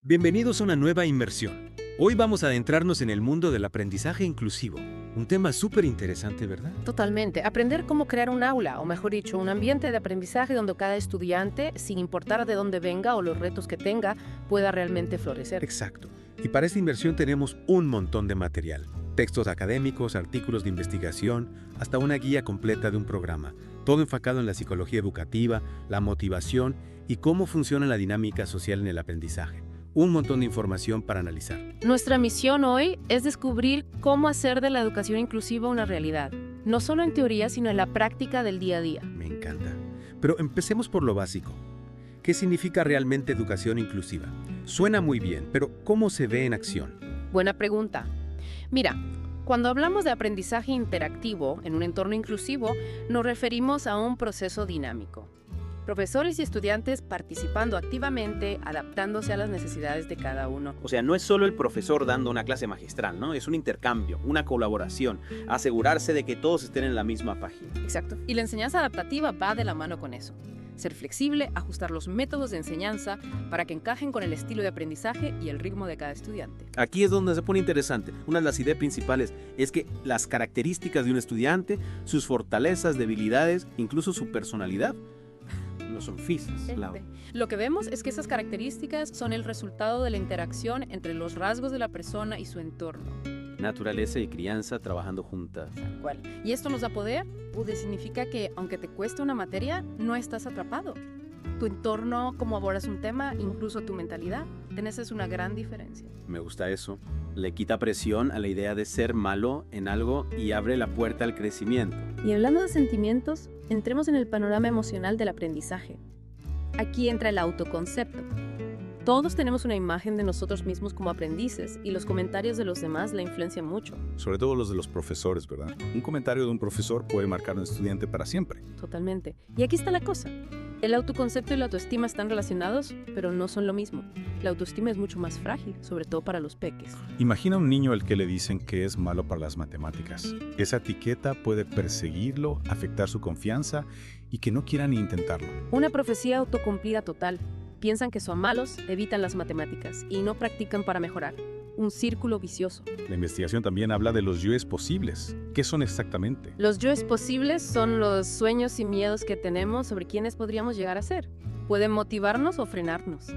Bienvenidos a una nueva inmersión. Hoy vamos a adentrarnos en el mundo del aprendizaje inclusivo. Un tema súper interesante, ¿verdad? Totalmente. Aprender cómo crear un aula, o mejor dicho, un ambiente de aprendizaje donde cada estudiante, sin importar de dónde venga o los retos que tenga, pueda realmente florecer. Exacto. Y para esta inversión tenemos un montón de material. Textos académicos, artículos de investigación, hasta una guía completa de un programa. Todo enfocado en la psicología educativa, la motivación y cómo funciona la dinámica social en el aprendizaje. Un montón de información para analizar. Nuestra misión hoy es descubrir cómo hacer de la educación inclusiva una realidad, no solo en teoría, sino en la práctica del día a día. Me encanta. Pero empecemos por lo básico. ¿Qué significa realmente educación inclusiva? Suena muy bien, pero ¿cómo se ve en acción? Buena pregunta. Mira, cuando hablamos de aprendizaje interactivo en un entorno inclusivo, nos referimos a un proceso dinámico. Profesores y estudiantes participando activamente, adaptándose a las necesidades de cada uno. O sea, no es solo el profesor dando una clase magistral, ¿no? Es un intercambio, una colaboración, asegurarse de que todos estén en la misma página. Exacto. Y la enseñanza adaptativa va de la mano con eso. Ser flexible, ajustar los métodos de enseñanza para que encajen con el estilo de aprendizaje y el ritmo de cada estudiante. Aquí es donde se pone interesante. Una de las ideas principales es que las características de un estudiante, sus fortalezas, debilidades, incluso su personalidad, no son fijas, Laura. Lo que vemos es que esas características son el resultado de la interacción entre los rasgos de la persona y su entorno. Naturaleza y crianza trabajando juntas. Tal cual. Y esto nos da poder, significa que aunque te cueste una materia, no estás atrapado. Tu entorno, cómo abordas un tema, incluso tu mentalidad, en eso es una gran diferencia. Me gusta eso. Le quita presión a la idea de ser malo en algo y abre la puerta al crecimiento. Y hablando de sentimientos, entremos en el panorama emocional del aprendizaje. Aquí entra el autoconcepto. Todos tenemos una imagen de nosotros mismos como aprendices y los comentarios de los demás la influencian mucho. Sobre todo los de los profesores, ¿verdad? Un comentario de un profesor puede marcar a un estudiante para siempre. Totalmente. Y aquí está la cosa. El autoconcepto y la autoestima están relacionados, pero no son lo mismo. La autoestima es mucho más frágil, sobre todo para los peques. Imagina un niño al que le dicen que es malo para las matemáticas. Esa etiqueta puede perseguirlo, afectar su confianza y que no quiera ni intentarlo. Una profecía autocumplida total. Piensan que son malos, evitan las matemáticas y no practican para mejorar. Un círculo vicioso. La investigación también habla de los yoes posibles. ¿Qué son exactamente? Los yoes posibles son los sueños y miedos que tenemos sobre quiénes podríamos llegar a ser. Pueden motivarnos o frenarnos.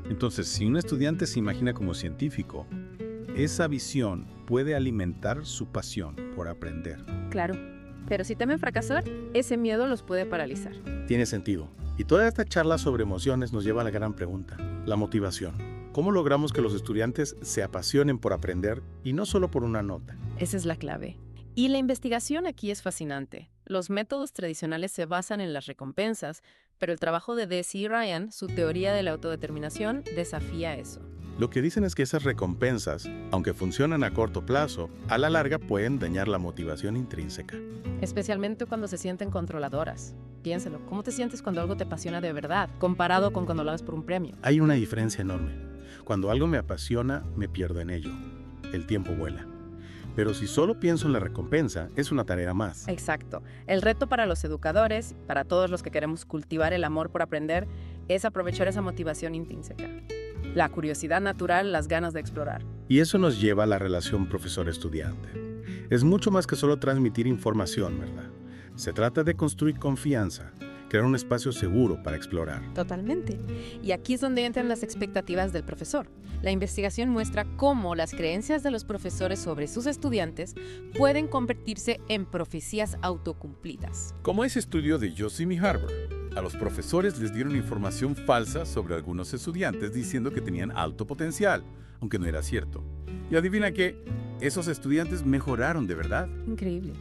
Entonces, si un estudiante se imagina como científico, esa visión puede alimentar su pasión por aprender. Claro, pero si temen fracasar, ese miedo los puede paralizar. Tiene sentido. Y toda esta charla sobre emociones nos lleva a la gran pregunta, la motivación. ¿Cómo logramos que los estudiantes se apasionen por aprender y no solo por una nota? Esa es la clave. Y la investigación aquí es fascinante. Los métodos tradicionales se basan en las recompensas, pero el trabajo de Deci y Ryan, su teoría de la autodeterminación, desafía eso. Lo que dicen es que esas recompensas, aunque funcionan a corto plazo, a la larga pueden dañar la motivación intrínseca. Especialmente cuando se sienten controladoras. Piénselo, ¿cómo te sientes cuando algo te apasiona de verdad, comparado con cuando lo hagas por un premio? Hay una diferencia enorme. Cuando algo me apasiona, me pierdo en ello. El tiempo vuela. Pero si solo pienso en la recompensa, es una tarea más. Exacto. El reto para los educadores, para todos los que queremos cultivar el amor por aprender, es aprovechar esa motivación intrínseca. La curiosidad natural, las ganas de explorar. Y eso nos lleva a la relación profesor-estudiante. Es mucho más que solo transmitir información, ¿verdad? Se trata de construir confianza, crear un espacio seguro para explorar. Totalmente. Y aquí es donde entran las expectativas del profesor. La investigación muestra cómo las creencias de los profesores sobre sus estudiantes pueden convertirse en profecías autocumplidas. Como ese estudio de Yosemite y Harvard, a los profesores les dieron información falsa sobre algunos estudiantes diciendo que tenían alto potencial, aunque no era cierto. Y adivina qué, esos estudiantes mejoraron de verdad. Increíble.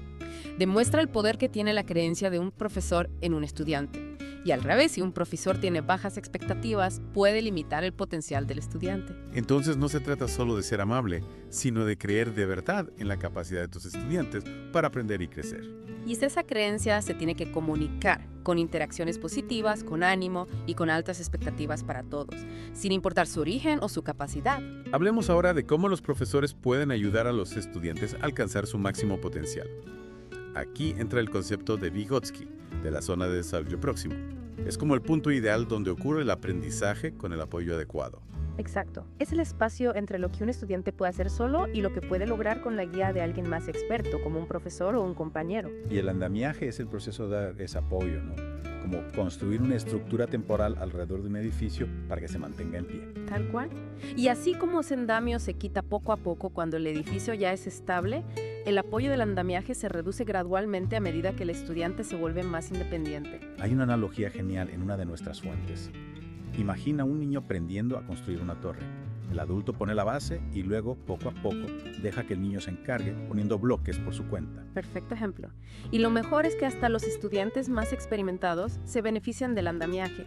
Demuestra el poder que tiene la creencia de un profesor en un estudiante. Y al revés, si un profesor tiene bajas expectativas, puede limitar el potencial del estudiante. Entonces no se trata solo de ser amable, sino de creer de verdad en la capacidad de tus estudiantes para aprender y crecer. Y esa creencia se tiene que comunicar con interacciones positivas, con ánimo y con altas expectativas para todos, sin importar su origen o su capacidad. Hablemos ahora de cómo los profesores pueden ayudar a los estudiantes a alcanzar su máximo potencial. Aquí entra el concepto de Vygotsky, de la zona de desarrollo próximo. Es como el punto ideal donde ocurre el aprendizaje con el apoyo adecuado. Exacto. Es el espacio entre lo que un estudiante puede hacer solo y lo que puede lograr con la guía de alguien más experto, como un profesor o un compañero. Y el andamiaje es el proceso de dar ese apoyo, ¿no? Como construir una estructura temporal alrededor de un edificio para que se mantenga en pie. Tal cual. Y así como ese andamio se quita poco a poco cuando el edificio ya es estable, el apoyo del andamiaje se reduce gradualmente a medida que el estudiante se vuelve más independiente. Hay una analogía genial en una de nuestras fuentes. Imagina un niño aprendiendo a construir una torre. El adulto pone la base y luego, poco a poco, deja que el niño se encargue poniendo bloques por su cuenta. Perfecto ejemplo. Y lo mejor es que hasta los estudiantes más experimentados se benefician del andamiaje.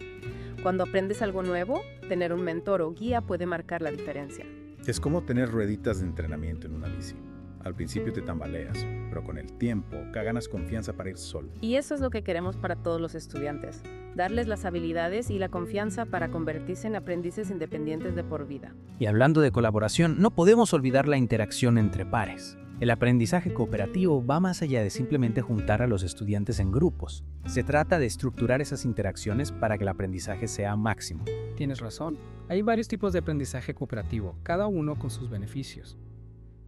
Cuando aprendes algo nuevo, tener un mentor o guía puede marcar la diferencia. Es como tener rueditas de entrenamiento en una bici. Al principio te tambaleas, pero con el tiempo ganas confianza para ir solo. Y eso es lo que queremos para todos los estudiantes, darles las habilidades y la confianza para convertirse en aprendices independientes de por vida. Y hablando de colaboración, no podemos olvidar la interacción entre pares. El aprendizaje cooperativo va más allá de simplemente juntar a los estudiantes en grupos. Se trata de estructurar esas interacciones para que el aprendizaje sea máximo. Tienes razón. Hay varios tipos de aprendizaje cooperativo, cada uno con sus beneficios.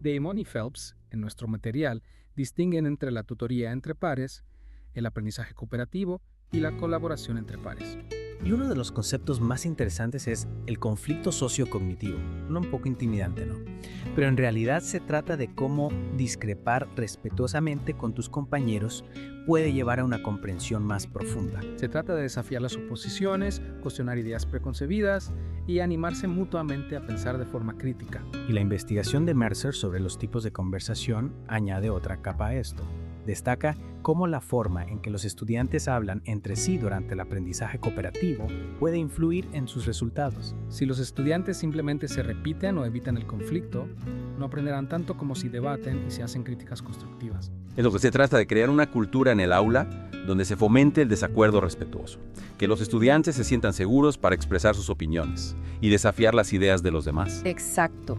Damon y Phelps, en nuestro material, distinguen entre la tutoría entre pares, el aprendizaje cooperativo y la colaboración entre pares. Y uno de los conceptos más interesantes es el conflicto sociocognitivo. Un poco intimidante, ¿no? Pero en realidad se trata de cómo discrepar respetuosamente con tus compañeros puede llevar a una comprensión más profunda. Se trata de desafiar las suposiciones, cuestionar ideas preconcebidas y animarse mutuamente a pensar de forma crítica. Y la investigación de Mercer sobre los tipos de conversación añade otra capa a esto. Destaca cómo la forma en que los estudiantes hablan entre sí durante el aprendizaje cooperativo puede influir en sus resultados. Si los estudiantes simplemente se repiten o evitan el conflicto, no aprenderán tanto como si debaten y se hacen críticas constructivas. Es lo que se trata de crear una cultura en el aula donde se fomente el desacuerdo respetuoso, que los estudiantes se sientan seguros para expresar sus opiniones y desafiar las ideas de los demás. Exacto.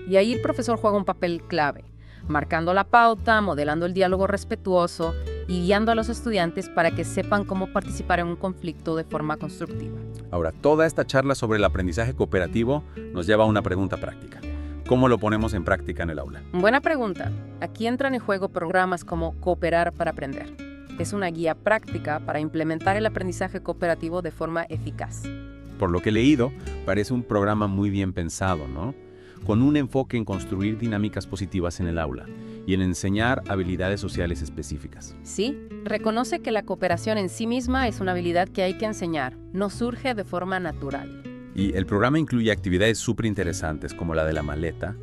Y ahí el profesor juega un papel clave, marcando la pauta, modelando el diálogo respetuoso y guiando a los estudiantes para que sepan cómo participar en un conflicto de forma constructiva. Ahora, toda esta charla sobre el aprendizaje cooperativo nos lleva a una pregunta práctica. ¿Cómo lo ponemos en práctica en el aula? Buena pregunta. Aquí entran en juego programas como Cooperar para Aprender. Es una guía práctica para implementar el aprendizaje cooperativo de forma eficaz. Por lo que he leído, parece un programa muy bien pensado, ¿no? Con un enfoque en construir dinámicas positivas en el aula y en enseñar habilidades sociales específicas. Sí, reconoce que la cooperación en sí misma es una habilidad que hay que enseñar, no surge de forma natural. Y el programa incluye actividades súper interesantes como la de la maleta,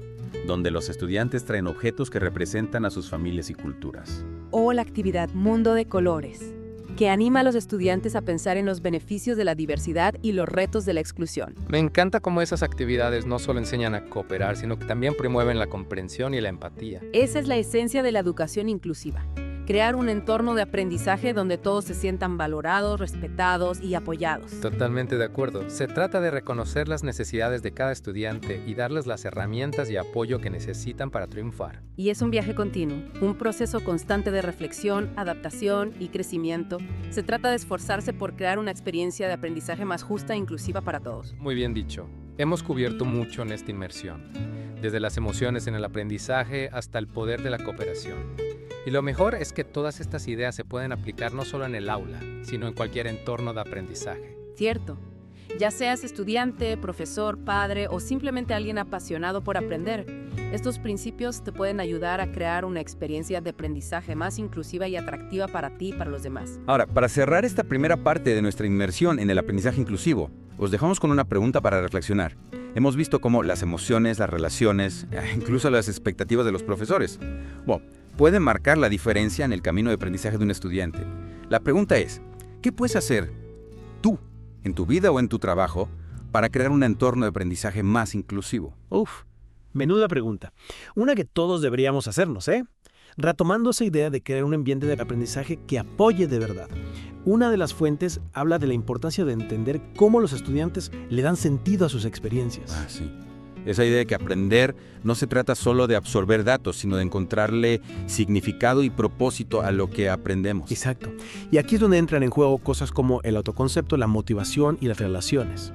donde los estudiantes traen objetos que representan a sus familias y culturas. O la actividad Mundo de Colores, que anima a los estudiantes a pensar en los beneficios de la diversidad y los retos de la exclusión. Me encanta cómo esas actividades no solo enseñan a cooperar, sino que también promueven la comprensión y la empatía. Esa es la esencia de la educación inclusiva. Crear un entorno de aprendizaje donde todos se sientan valorados, respetados y apoyados. Totalmente de acuerdo. Se trata de reconocer las necesidades de cada estudiante y darles las herramientas y apoyo que necesitan para triunfar. Y es un viaje continuo, un proceso constante de reflexión, adaptación y crecimiento. Se trata de esforzarse por crear una experiencia de aprendizaje más justa e inclusiva para todos. Muy bien dicho. Hemos cubierto mucho en esta inmersión, desde las emociones en el aprendizaje hasta el poder de la cooperación. Y lo mejor es que todas estas ideas se pueden aplicar no solo en el aula, sino en cualquier entorno de aprendizaje. Cierto. Ya seas estudiante, profesor, padre o simplemente alguien apasionado por aprender, estos principios te pueden ayudar a crear una experiencia de aprendizaje más inclusiva y atractiva para ti y para los demás. Ahora, para cerrar esta primera parte de nuestra inmersión en el aprendizaje inclusivo, os dejamos con una pregunta para reflexionar. Hemos visto cómo las emociones, las relaciones, incluso las expectativas de los profesores, pueden marcar la diferencia en el camino de aprendizaje de un estudiante. La pregunta es, ¿qué puedes hacer tú, en tu vida o en tu trabajo, para crear un entorno de aprendizaje más inclusivo? Menuda pregunta. Una que todos deberíamos hacernos, ¿eh? Retomando esa idea de crear un ambiente de aprendizaje que apoye de verdad. Una de las fuentes habla de la importancia de entender cómo los estudiantes le dan sentido a sus experiencias. Sí. Esa idea de que aprender no se trata solo de absorber datos, sino de encontrarle significado y propósito a lo que aprendemos. Exacto. Y aquí es donde entran en juego cosas como el autoconcepto, la motivación y las relaciones.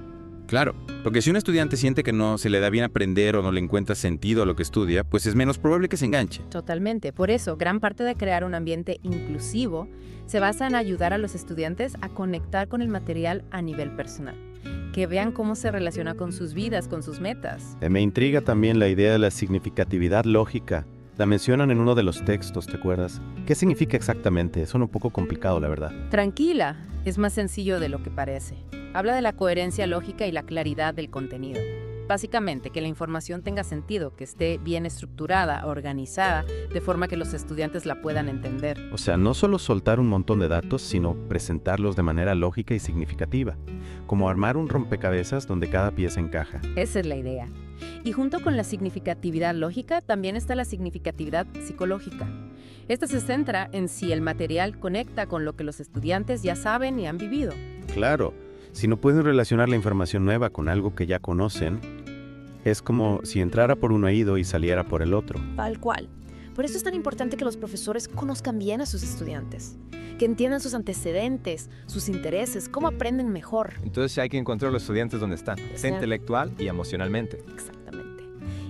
Claro, porque si un estudiante siente que no se le da bien aprender o no le encuentra sentido a lo que estudia, pues es menos probable que se enganche. Totalmente. Por eso, gran parte de crear un ambiente inclusivo se basa en ayudar a los estudiantes a conectar con el material a nivel personal. Que vean cómo se relaciona con sus vidas, con sus metas. Me intriga también la idea de la significatividad lógica. La mencionan en uno de los textos, ¿te acuerdas? ¿Qué significa exactamente? Suena un poco complicado, la verdad. Tranquila, es más sencillo de lo que parece. Habla de la coherencia lógica y la claridad del contenido. Básicamente, que la información tenga sentido, que esté bien estructurada, organizada, de forma que los estudiantes la puedan entender. O sea, no solo soltar un montón de datos, sino presentarlos de manera lógica y significativa. Como armar un rompecabezas donde cada pieza encaja. Esa es la idea. Y junto con la significatividad lógica, también está la significatividad psicológica. Esta se centra en si el material conecta con lo que los estudiantes ya saben y han vivido. Claro, si no pueden relacionar la información nueva con algo que ya conocen, es como si entrara por un oído y saliera por el otro. Tal cual. Por eso es tan importante que los profesores conozcan bien a sus estudiantes, que entiendan sus antecedentes, sus intereses, cómo aprenden mejor. Entonces hay que encontrar a los estudiantes donde están, sea intelectual y emocionalmente. Exactamente.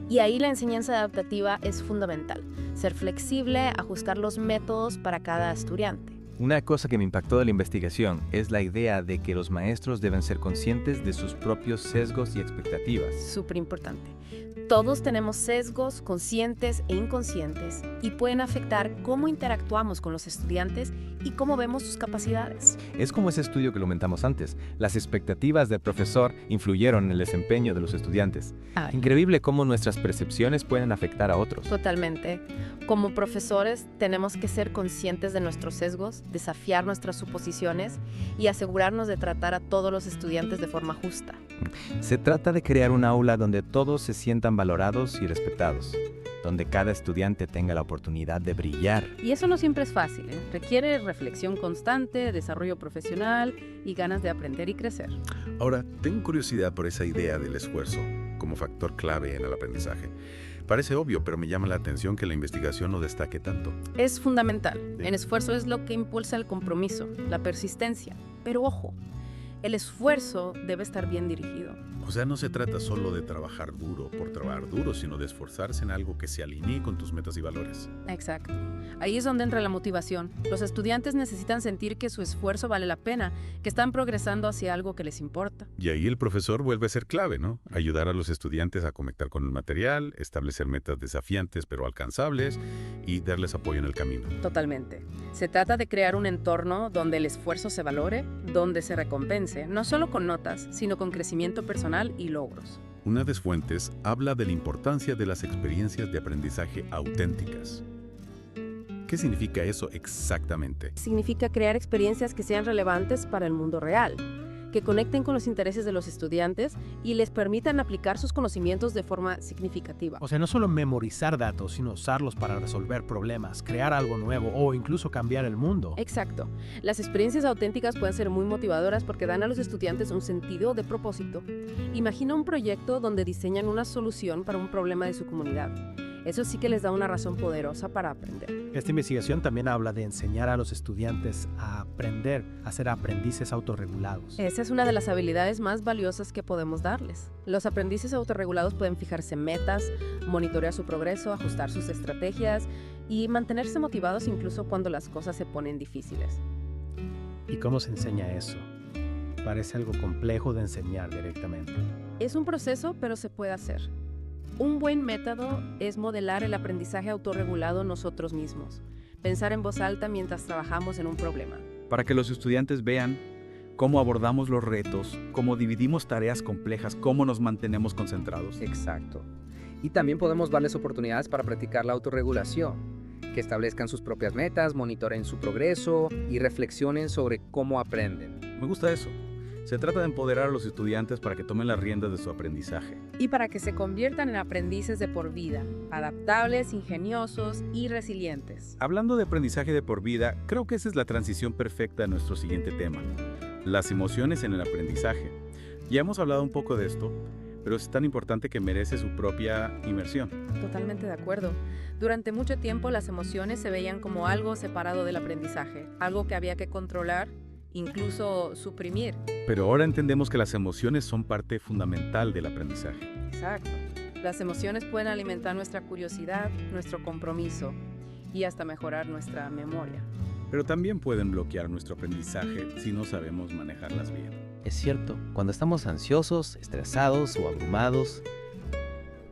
Y ahí la enseñanza adaptativa es fundamental. Ser flexible, ajustar los métodos para cada estudiante. Una cosa que me impactó de la investigación es la idea de que los maestros deben ser conscientes de sus propios sesgos y expectativas. Súper importante. Todos tenemos sesgos conscientes e inconscientes y pueden afectar cómo interactuamos con los estudiantes y cómo vemos sus capacidades. Es como ese estudio que lo comentamos antes. Las expectativas del profesor influyeron en el desempeño de los estudiantes. Increíble cómo nuestras percepciones pueden afectar a otros. Totalmente. Como profesores tenemos que ser conscientes de nuestros sesgos, desafiar nuestras suposiciones y asegurarnos de tratar a todos los estudiantes de forma justa. Se trata de crear un aula donde todos se sientan valorados y respetados, donde cada estudiante tenga la oportunidad de brillar. Y eso no siempre es fácil, ¿eh? Requiere reflexión constante, desarrollo profesional y ganas de aprender y crecer. Ahora, tengo curiosidad por esa idea del esfuerzo como factor clave en el aprendizaje. Parece obvio, pero me llama la atención que la investigación no destaque tanto. Es fundamental. El esfuerzo es lo que impulsa el compromiso, la persistencia. Pero ojo, el esfuerzo debe estar bien dirigido. O sea, no se trata solo de trabajar duro por trabajar duro, sino de esforzarse en algo que se alinee con tus metas y valores. Exacto. Ahí es donde entra la motivación. Los estudiantes necesitan sentir que su esfuerzo vale la pena, que están progresando hacia algo que les importa. Y ahí el profesor vuelve a ser clave, ¿no? Ayudar a los estudiantes a conectar con el material, establecer metas desafiantes pero alcanzables y darles apoyo en el camino. Totalmente. Se trata de crear un entorno donde el esfuerzo se valore, donde se recompense, no solo con notas, sino con crecimiento personal y logros. Una de Fuentes habla de la importancia de las experiencias de aprendizaje auténticas. ¿Qué significa eso exactamente? Significa crear experiencias que sean relevantes para el mundo real, que conecten con los intereses de los estudiantes y les permitan aplicar sus conocimientos de forma significativa. O sea, no solo memorizar datos, sino usarlos para resolver problemas, crear algo nuevo o incluso cambiar el mundo. Exacto. Las experiencias auténticas pueden ser muy motivadoras porque dan a los estudiantes un sentido de propósito. Imagina un proyecto donde diseñan una solución para un problema de su comunidad. Eso sí que les da una razón poderosa para aprender. Esta investigación también habla de enseñar a los estudiantes a aprender, a ser aprendices autorregulados. Esa es una de las habilidades más valiosas que podemos darles. Los aprendices autorregulados pueden fijarse metas, monitorear su progreso, ajustar sus estrategias y mantenerse motivados incluso cuando las cosas se ponen difíciles. ¿Y cómo se enseña eso? Parece algo complejo de enseñar directamente. Es un proceso, pero se puede hacer. Un buen método es modelar el aprendizaje autorregulado nosotros mismos. Pensar en voz alta mientras trabajamos en un problema. Para que los estudiantes vean cómo abordamos los retos, cómo dividimos tareas complejas, cómo nos mantenemos concentrados. Exacto. Y también podemos darles oportunidades para practicar la autorregulación, que establezcan sus propias metas, monitoreen su progreso y reflexionen sobre cómo aprenden. Me gusta eso. Se trata de empoderar a los estudiantes para que tomen las riendas de su aprendizaje. Y para que se conviertan en aprendices de por vida, adaptables, ingeniosos y resilientes. Hablando de aprendizaje de por vida, creo que esa es la transición perfecta a nuestro siguiente tema, las emociones en el aprendizaje. Ya hemos hablado un poco de esto, pero es tan importante que merece su propia inmersión. Totalmente de acuerdo. Durante mucho tiempo las emociones se veían como algo separado del aprendizaje, algo que había que controlar incluso suprimir. Pero ahora entendemos que las emociones son parte fundamental del aprendizaje. Exacto. Las emociones pueden alimentar nuestra curiosidad, nuestro compromiso y hasta mejorar nuestra memoria. Pero también pueden bloquear nuestro aprendizaje si no sabemos manejarlas bien. Es cierto, cuando estamos ansiosos, estresados o abrumados,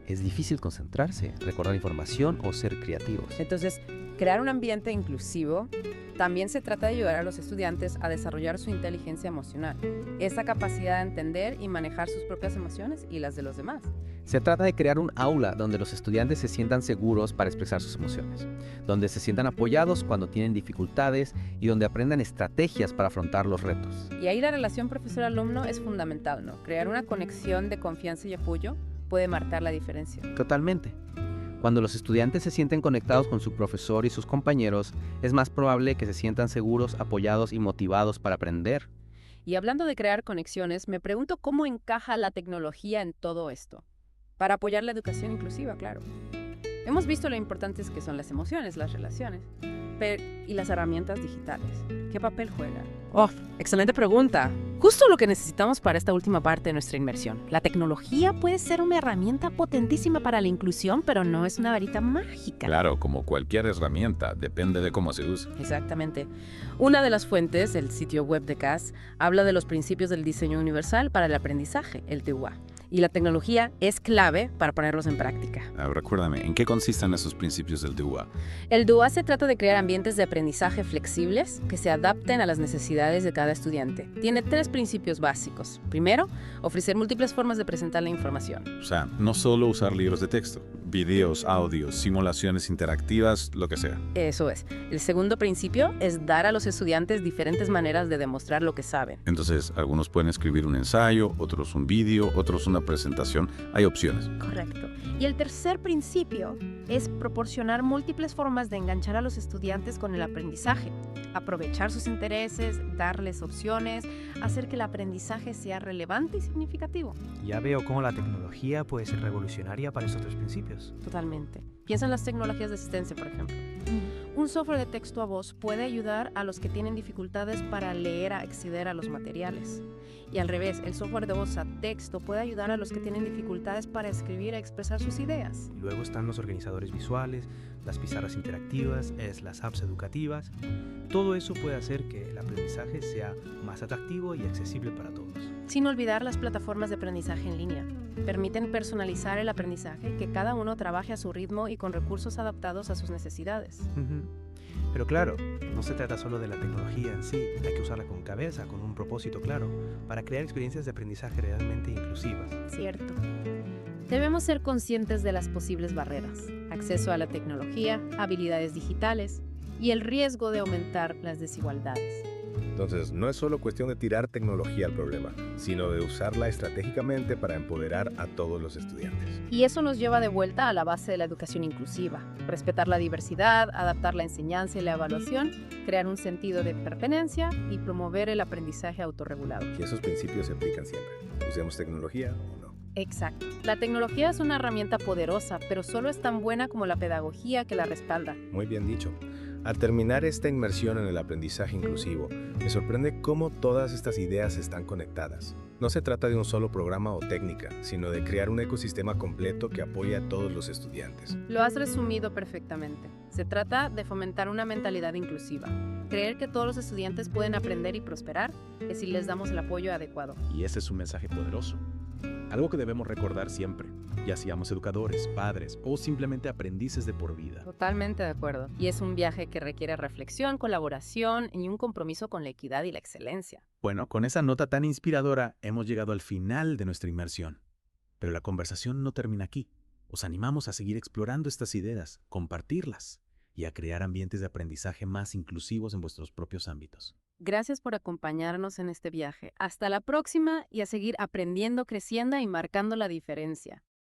es difícil concentrarse, recordar información o ser creativos. Entonces, crear un ambiente inclusivo también se trata de ayudar a los estudiantes a desarrollar su inteligencia emocional, esa capacidad de entender y manejar sus propias emociones y las de los demás. Se trata de crear un aula donde los estudiantes se sientan seguros para expresar sus emociones, donde se sientan apoyados cuando tienen dificultades y donde aprendan estrategias para afrontar los retos. Y ahí la relación profesor-alumno es fundamental, ¿no? Crear una conexión de confianza y apoyo puede marcar la diferencia. Totalmente. Cuando los estudiantes se sienten conectados con su profesor y sus compañeros, es más probable que se sientan seguros, apoyados y motivados para aprender. Y hablando de crear conexiones, me pregunto cómo encaja la tecnología en todo esto, para apoyar la educación inclusiva, claro. Hemos visto lo importantes que son las emociones, las relaciones, y las herramientas digitales. ¿Qué papel juegan? ¡Oh, excelente pregunta! Justo lo que necesitamos para esta última parte de nuestra inmersión. La tecnología puede ser una herramienta potentísima para la inclusión, pero no es una varita mágica. Claro, como cualquier herramienta, depende de cómo se use. Exactamente. Una de las fuentes, el sitio web de CAS, habla de los principios del diseño universal para el aprendizaje, el TUA. Y la tecnología es clave para ponerlos en práctica. Recuérdame, ¿en qué consisten esos principios del DUA? El DUA se trata de crear ambientes de aprendizaje flexibles que se adapten a las necesidades de cada estudiante. Tiene 3 principios básicos. Primero, ofrecer múltiples formas de presentar la información. O sea, no solo usar libros de texto, videos, audios, simulaciones interactivas, lo que sea. Eso es. El segundo principio es dar a los estudiantes diferentes maneras de demostrar lo que saben. Entonces, algunos pueden escribir un ensayo, otros un vídeo, otros una presentación. Hay opciones. Correcto. Y el tercer principio es proporcionar múltiples formas de enganchar a los estudiantes con el aprendizaje, aprovechar sus intereses, darles opciones, hacer que el aprendizaje sea relevante y significativo. Ya veo cómo la tecnología puede ser revolucionaria para esos 3 principios. Totalmente. Piensa en las tecnologías de asistencia, por ejemplo. Un software de texto a voz puede ayudar a los que tienen dificultades para leer, a acceder a los materiales. Y al revés, el software de voz a texto puede ayudar a los que tienen dificultades para escribir e expresar sus ideas. Y luego están los organizadores visuales, las pizarras interactivas, las apps educativas. Todo eso puede hacer que el aprendizaje sea más atractivo y accesible para todos. Sin olvidar las plataformas de aprendizaje en línea. Permiten personalizar el aprendizaje, que cada uno trabaje a su ritmo y con recursos adaptados a sus necesidades. Pero claro, no se trata solo de la tecnología en sí, hay que usarla con cabeza, con un propósito claro, para crear experiencias de aprendizaje realmente inclusivas. Cierto. Debemos ser conscientes de las posibles barreras, acceso a la tecnología, habilidades digitales y el riesgo de aumentar las desigualdades. Entonces, no es solo cuestión de tirar tecnología al problema, sino de usarla estratégicamente para empoderar a todos los estudiantes. Y eso nos lleva de vuelta a la base de la educación inclusiva: respetar la diversidad, adaptar la enseñanza y la evaluación, crear un sentido de pertenencia y promover el aprendizaje autorregulado. Y esos principios se aplican siempre, usemos tecnología o no. Exacto. La tecnología es una herramienta poderosa, pero solo es tan buena como la pedagogía que la respalda. Muy bien dicho. Al terminar esta inmersión en el aprendizaje inclusivo, me sorprende cómo todas estas ideas están conectadas. No se trata de un solo programa o técnica, sino de crear un ecosistema completo que apoye a todos los estudiantes. Lo has resumido perfectamente. Se trata de fomentar una mentalidad inclusiva, creer que todos los estudiantes pueden aprender y prosperar, si les damos el apoyo adecuado. Y ese es un mensaje poderoso. Algo que debemos recordar siempre, ya seamos educadores, padres o simplemente aprendices de por vida. Totalmente de acuerdo. Y es un viaje que requiere reflexión, colaboración y un compromiso con la equidad y la excelencia. Bueno, con esa nota tan inspiradora hemos llegado al final de nuestra inmersión. Pero la conversación no termina aquí. Os animamos a seguir explorando estas ideas, compartirlas y a crear ambientes de aprendizaje más inclusivos en vuestros propios ámbitos. Gracias por acompañarnos en este viaje. Hasta la próxima y a seguir aprendiendo, creciendo y marcando la diferencia.